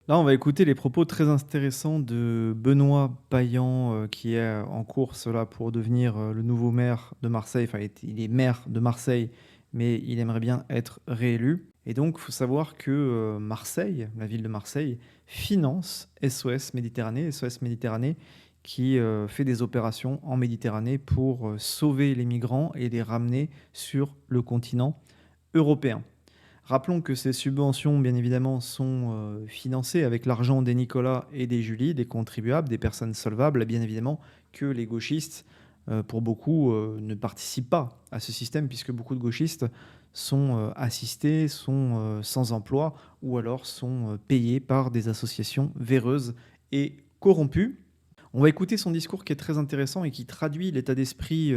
Là, on va écouter les propos très intéressants de Benoît Payan, qui est en course là pour devenir le nouveau maire de Marseille. Enfin, il est maire de Marseille, mais il aimerait bien être réélu. Et donc, il faut savoir que Marseille, la ville de Marseille, finance SOS Méditerranée. SOS Méditerranée qui fait des opérations en Méditerranée pour sauver les migrants et les ramener sur le continent européen. Rappelons que ces subventions, bien évidemment, sont financées avec l'argent des Nicolas et des Julie, des contribuables, des personnes solvables, et bien évidemment que les gauchistes, pour beaucoup, ne participent pas à ce système, puisque beaucoup de gauchistes sont assistés, sont sans emploi, ou alors sont payés par des associations véreuses et corrompues. On va écouter son discours qui est très intéressant et qui traduit l'état d'esprit,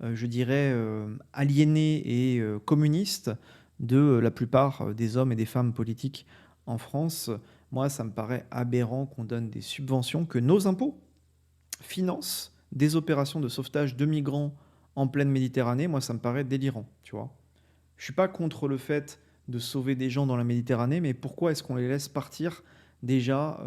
je dirais, aliéné et communiste de la plupart des hommes et des femmes politiques en France. Moi, ça me paraît aberrant qu'on donne des subventions, que nos impôts financent des opérations de sauvetage de migrants en pleine Méditerranée. Moi, ça me paraît délirant, tu vois. Je suis pas contre le fait de sauver des gens dans la Méditerranée, mais pourquoi est-ce qu'on les laisse partir déjà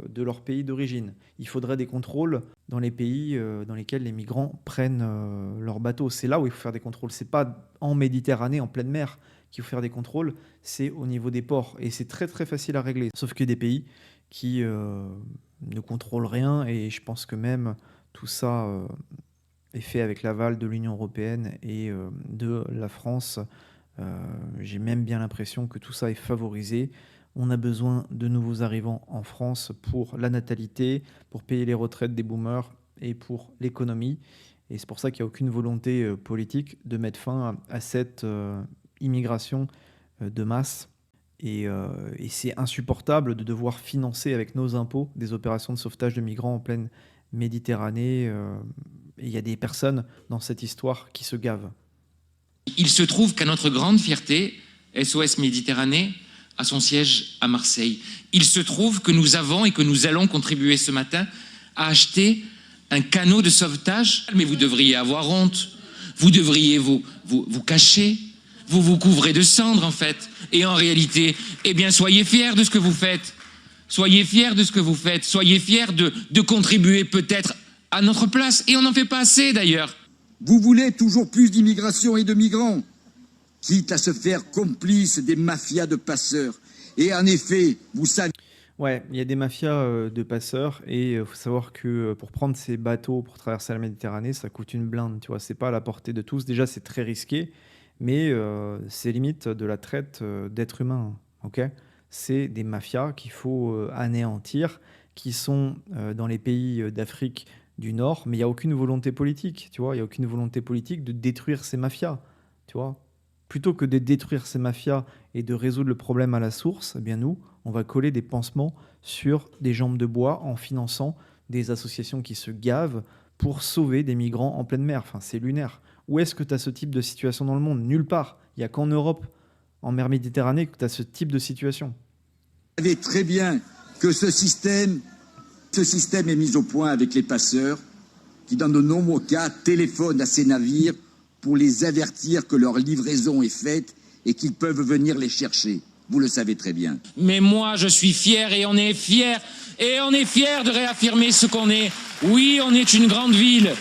de leur pays d'origine? Il faudrait des contrôles dans les pays dans lesquels les migrants prennent leur bateau. C'est là où il faut faire des contrôles. C'est pas en Méditerranée, en pleine mer, qu'il faut faire des contrôles. C'est au niveau des ports. Et c'est très très facile à régler. Sauf que des pays qui ne contrôlent rien. Et je pense que même tout ça est fait avec l'aval de l'Union européenne et de la France. J'ai même bien l'impression que tout ça est favorisé. On a besoin de nouveaux arrivants en France pour la natalité, pour payer les retraites des boomers et pour l'économie. Et c'est pour ça qu'il n'y a aucune volonté politique de mettre fin à cette immigration de masse. Et c'est insupportable de devoir financer avec nos impôts des opérations de sauvetage de migrants en pleine Méditerranée. Et il y a des personnes dans cette histoire qui se gavent. Il se trouve qu'à notre grande fierté, SOS Méditerranée a son siège à Marseille. Il se trouve que nous avons et que nous allons contribuer ce matin à acheter un canot de sauvetage. Mais vous devriez avoir honte. Vous devriez vous cacher. Vous vous couvrez de cendres, en fait. Et en réalité, eh bien, soyez fiers de ce que vous faites. Soyez fiers de ce que vous faites. Soyez fiers de contribuer peut-être à notre place. Et on n'en fait pas assez, d'ailleurs. Vous voulez toujours plus d'immigration et de migrants, quitte à se faire complice des mafias de passeurs. Et en effet, vous savez... Ouais, il y a des mafias de passeurs et il faut savoir que pour prendre ces bateaux pour traverser la Méditerranée, ça coûte une blinde, tu vois. C'est pas à la portée de tous. Déjà, c'est très risqué, mais c'est limite de la traite d'êtres humains, ok? C'est des mafias qu'il faut anéantir, qui sont dans les pays d'Afrique du Nord, mais il n'y a aucune volonté politique, tu vois. Il n'y a aucune volonté politique de détruire ces mafias, tu vois. Plutôt que de détruire ces mafias et de résoudre le problème à la source, eh bien nous, on va coller des pansements sur des jambes de bois en finançant des associations qui se gavent pour sauver des migrants en pleine mer. Enfin, c'est lunaire. Où est-ce que tu as ce type de situation dans le monde? Nulle part. Il n'y a qu'en Europe, en mer Méditerranée, que tu as ce type de situation. Vous savez très bien que ce système est mis au point avec les passeurs qui, dans de nombreux cas, téléphonent à ces navires pour les avertir que leur livraison est faite et qu'ils peuvent venir les chercher. Vous le savez très bien. Mais moi, je suis fier et on est fier. Et on est fier de réaffirmer ce qu'on est. Oui, on est une grande ville.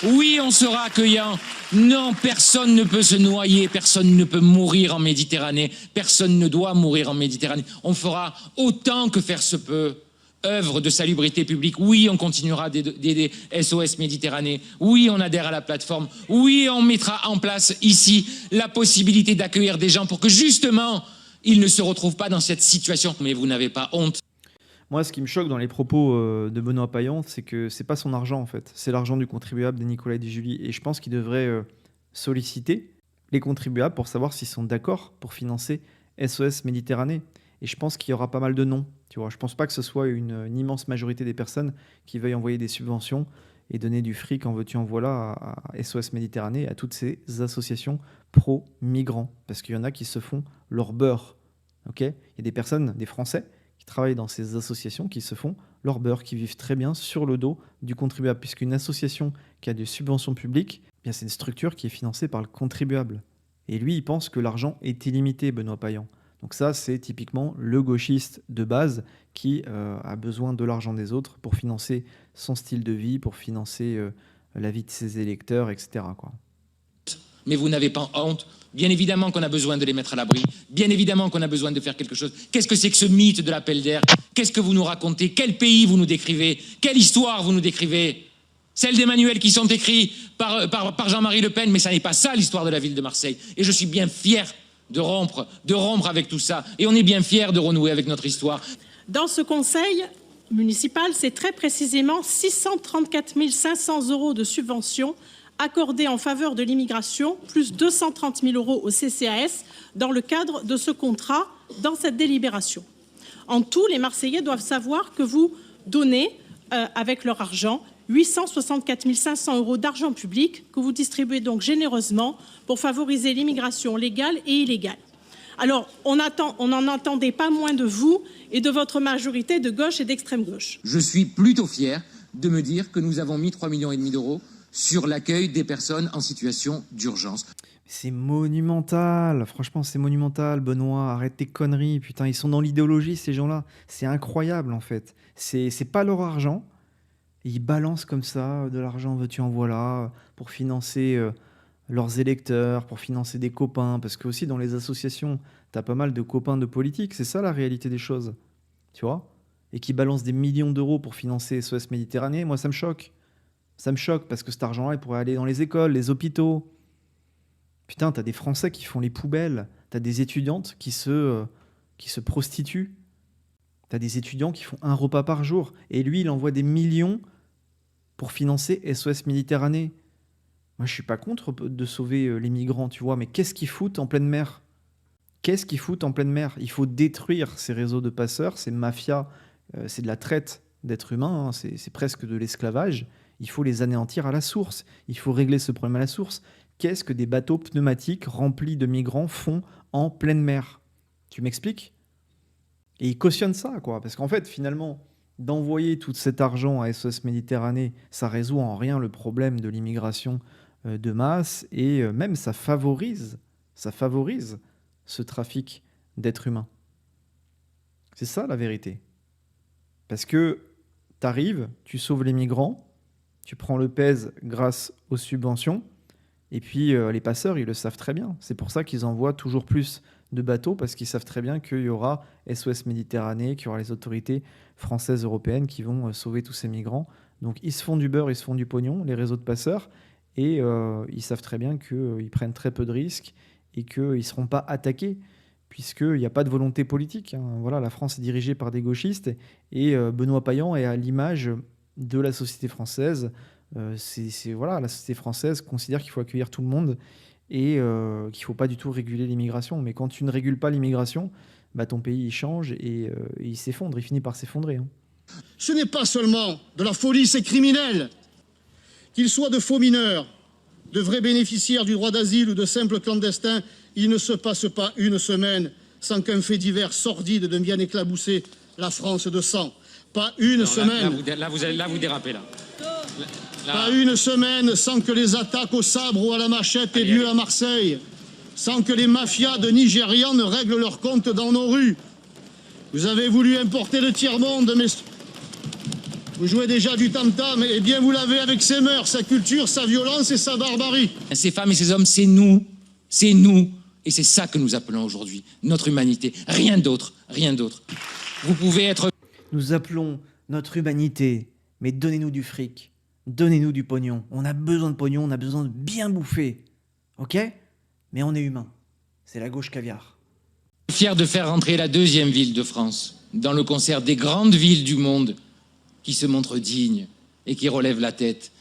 Oui, on sera accueillant. Non, personne ne peut se noyer, personne ne peut mourir en Méditerranée. Personne ne doit mourir en Méditerranée. On fera autant que faire se peut. Œuvre de salubrité publique. Oui, on continuera d'aider SOS Méditerranée. Oui, on adhère à la plateforme. Oui, on mettra en place ici la possibilité d'accueillir des gens pour que justement, ils ne se retrouvent pas dans cette situation. Mais vous n'avez pas honte. Moi, ce qui me choque dans les propos de Benoît Payan, c'est que c'est pas son argent en fait. C'est l'argent du contribuable, des Nicolas et des Julie. Et je pense qu'il devrait solliciter les contribuables pour savoir s'ils sont d'accord pour financer SOS Méditerranée. Et je pense qu'il y aura pas mal de non. Tu vois, je pense pas que ce soit une immense majorité des personnes qui veuillent envoyer des subventions et donner du fric en veux-tu en voilà à SOS Méditerranée, à toutes ces associations pro-migrants. Parce qu'il y en a qui se font leur beurre. Ok, il y a des personnes, des Français, qui travaillent dans ces associations qui se font leur beurre, qui vivent très bien sur le dos du contribuable. Puisqu'une association qui a des subventions publiques, eh bien c'est une structure qui est financée par le contribuable. Et lui, il pense que l'argent est illimité, Benoît Payan. Donc ça, c'est typiquement le gauchiste de base qui a besoin de l'argent des autres pour financer son style de vie, pour financer la vie de ses électeurs, etc., quoi. Mais vous n'avez pas honte. Bien évidemment qu'on a besoin de les mettre à l'abri. Bien évidemment qu'on a besoin de faire quelque chose. Qu'est-ce que c'est que ce mythe de l'appel d'air? Qu'est-ce que vous nous racontez? Quel pays vous nous décrivez? Quelle histoire vous nous décrivez? Celle des manuels qui sont écrits par Jean-Marie Le Pen, mais ça n'est pas ça l'histoire de la ville de Marseille. Et je suis bien fier de rompre avec tout ça. Et on est bien fier de renouer avec notre histoire. Dans ce conseil municipal, c'est très précisément 634 500 € de subventions accordées en faveur de l'immigration, plus 230 000 € au CCAS dans le cadre de ce contrat, dans cette délibération. En tout, les Marseillais doivent savoir que vous donnez, avec leur argent, 864 500 € d'argent public que vous distribuez donc généreusement pour favoriser l'immigration légale et illégale. Alors, on n'en attendait pas moins de vous et de votre majorité de gauche et d'extrême gauche. Je suis plutôt fier de me dire que nous avons mis 3,5 millions d'euros sur l'accueil des personnes en situation d'urgence. C'est monumental, franchement c'est monumental, Benoît, arrête tes conneries, putain, ils sont dans l'idéologie ces gens-là, c'est incroyable en fait, c'est pas leur argent, ils balancent comme ça de l'argent, veux-tu en voilà, pour financer leurs électeurs, pour financer des copains, parce que aussi dans les associations, t'as pas mal de copains de politique, c'est ça la réalité des choses, tu vois, et qui balancent des millions d'euros pour financer SOS Méditerranée, moi ça me choque parce que cet argent-là, il pourrait aller dans les écoles, les hôpitaux. Putain, t'as des Français qui font les poubelles, t'as des étudiantes qui se prostituent, t'as des étudiants qui font un repas par jour, et lui, il envoie des millions pour financer SOS Méditerranée. Moi, je suis pas contre de sauver les migrants, tu vois, mais qu'est-ce qu'ils foutent en pleine mer? Qu'est-ce qu'ils foutent en pleine mer? Il faut détruire ces réseaux de passeurs, ces mafias, c'est de la traite d'êtres humains, hein, c'est presque de l'esclavage. Il faut les anéantir à la source. Il faut régler ce problème à la source. Qu'est-ce que des bateaux pneumatiques remplis de migrants font en pleine mer? Tu m'expliques? Et ils cautionnent ça, quoi. Parce qu'en fait, finalement, d'envoyer tout cet argent à SOS Méditerranée, ça résout en rien le problème de l'immigration de masse et même ça favorise ce trafic d'êtres humains. C'est ça la vérité. Parce que tu arrives, tu sauves les migrants, tu prends le pèse grâce aux subventions, et puis les passeurs, ils le savent très bien. C'est pour ça qu'ils envoient toujours plus de bateaux, parce qu'ils savent très bien qu'il y aura SOS Méditerranée, qu'il y aura les autorités françaises, européennes qui vont sauver tous ces migrants. Donc ils se font du beurre, ils se font du pognon, les réseaux de passeurs, et ils savent très bien qu'ils prennent très peu de risques et qu'ils ne seront pas attaqués, puisqu'il n'y a pas de volonté politique, hein. Voilà, la France est dirigée par des gauchistes, et Benoît Payan est à l'image de la société française. Voilà, la société française considère qu'il faut accueillir tout le monde et qu'il ne faut pas du tout réguler l'immigration. Mais quand tu ne régules pas l'immigration, bah, ton pays il change et il s'effondre, il finit par s'effondrer, hein. Ce n'est pas seulement de la folie, c'est criminel. Qu'ils soient de faux mineurs, de vrais bénéficiaires du droit d'asile ou de simples clandestins, il ne se passe pas une semaine sans qu'un fait divers sordide ne vienne éclabousser la France de sang. Pas une semaine. Là, vous dérapez, là. Pas une semaine sans que les attaques au sabre ou à la machette aient lieu à Marseille, sans que les mafias de Nigérians ne règlent leurs comptes dans nos rues. Vous avez voulu importer le tiers-monde, mais vous jouez déjà du tam-tam, et bien vous l'avez avec ses mœurs, sa culture, sa violence et sa barbarie. Ces femmes et ces hommes, c'est nous, et c'est ça que nous appelons aujourd'hui notre humanité. Rien d'autre, rien d'autre. Vous pouvez être... Nous appelons notre humanité, mais donnez-nous du fric, donnez-nous du pognon. On a besoin de pognon, on a besoin de bien bouffer, ok? Mais on est humain, c'est la gauche caviar. Fier de faire rentrer la deuxième ville de France dans le concert des grandes villes du monde qui se montrent dignes et qui relèvent la tête.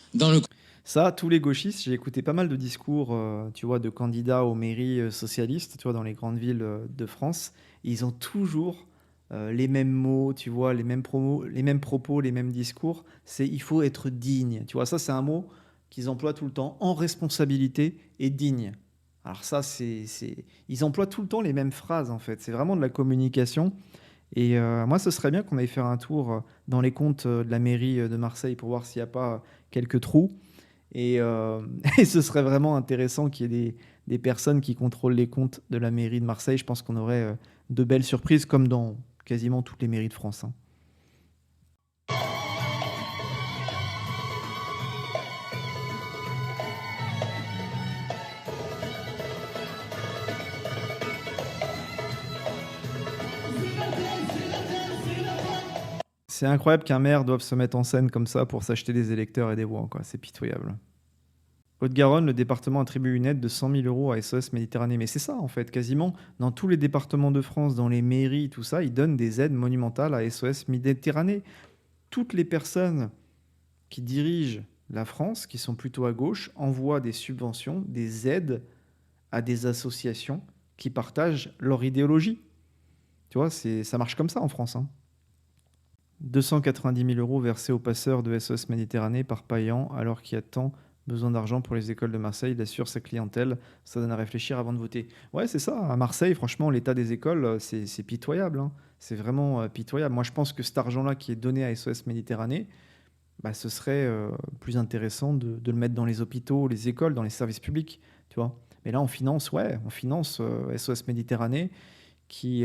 Ça, tous les gauchistes, j'ai écouté pas mal de discours, tu vois, de candidats aux mairies socialistes, tu vois, dans les grandes villes de France. Ils ont toujours les mêmes mots, tu vois, les mêmes propos, les mêmes discours. C'est il faut être digne. Tu vois, ça, c'est un mot qu'ils emploient tout le temps, en responsabilité et digne. Alors ça, ils emploient tout le temps les mêmes phrases, en fait. C'est vraiment de la communication. Et moi, ce serait bien qu'on aille faire un tour dans les comptes de la mairie de Marseille pour voir s'il n'y a pas quelques trous. Et ce serait vraiment intéressant qu'il y ait des personnes qui contrôlent les comptes de la mairie de Marseille. Je pense qu'on aurait de belles surprises, comme dans quasiment toutes les mairies de France, hein. C'est incroyable qu'un maire doive se mettre en scène comme ça pour s'acheter des électeurs et des voix, quoi. C'est pitoyable. Haute-Garonne, le département attribue une aide de 100 000 euros à SOS Méditerranée. Mais c'est ça, en fait, quasiment dans tous les départements de France, dans les mairies, tout ça, ils donnent des aides monumentales à SOS Méditerranée. Toutes les personnes qui dirigent la France, qui sont plutôt à gauche, envoient des subventions, des aides à des associations qui partagent leur idéologie. Tu vois, ça marche comme ça en France, hein. 290 000 euros versés aux passeurs de SOS Méditerranée par Payan, alors qu'il y a tant besoin d'argent pour les écoles de Marseille, il assure sa clientèle. Ça donne à réfléchir avant de voter. Ouais, c'est ça. À Marseille, franchement, l'état des écoles, c'est pitoyable, hein. C'est vraiment pitoyable. Moi, je pense que cet argent-là qui est donné à SOS Méditerranée, bah, ce serait plus intéressant de le mettre dans les hôpitaux, les écoles, dans les services publics, tu vois. Mais là, on finance SOS Méditerranée, qui,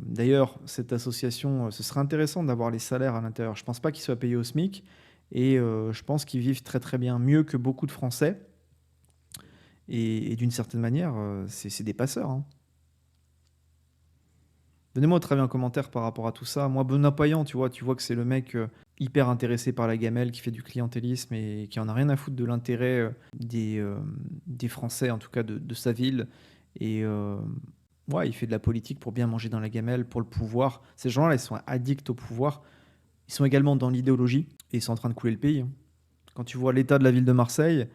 d'ailleurs, cette association, ce serait intéressant d'avoir les salaires à l'intérieur. Je ne pense pas qu'ils soient payés au SMIC, et je pense qu'ils vivent très très bien, mieux que beaucoup de Français. Et d'une certaine manière, c'est des passeurs, hein. Donnez-moi votre avis en commentaire par rapport à tout ça. Moi, Benoît Payan, tu vois que c'est le mec hyper intéressé par la gamelle, qui fait du clientélisme et qui en a rien à foutre de l'intérêt des Français, en tout cas de sa ville. Et ouais, il fait de la politique pour bien manger dans la gamelle, pour le pouvoir. Ces gens-là, ils sont addicts au pouvoir. Ils sont également dans l'idéologie et ils sont en train de couler le pays, hein. Quand tu vois l'état de la ville de Marseille,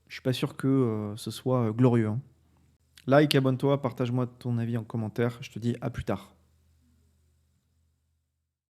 je suis pas sûr que ce soit glorieux, hein. Like, abonne-toi, partage-moi ton avis en commentaire. Je te dis à plus tard.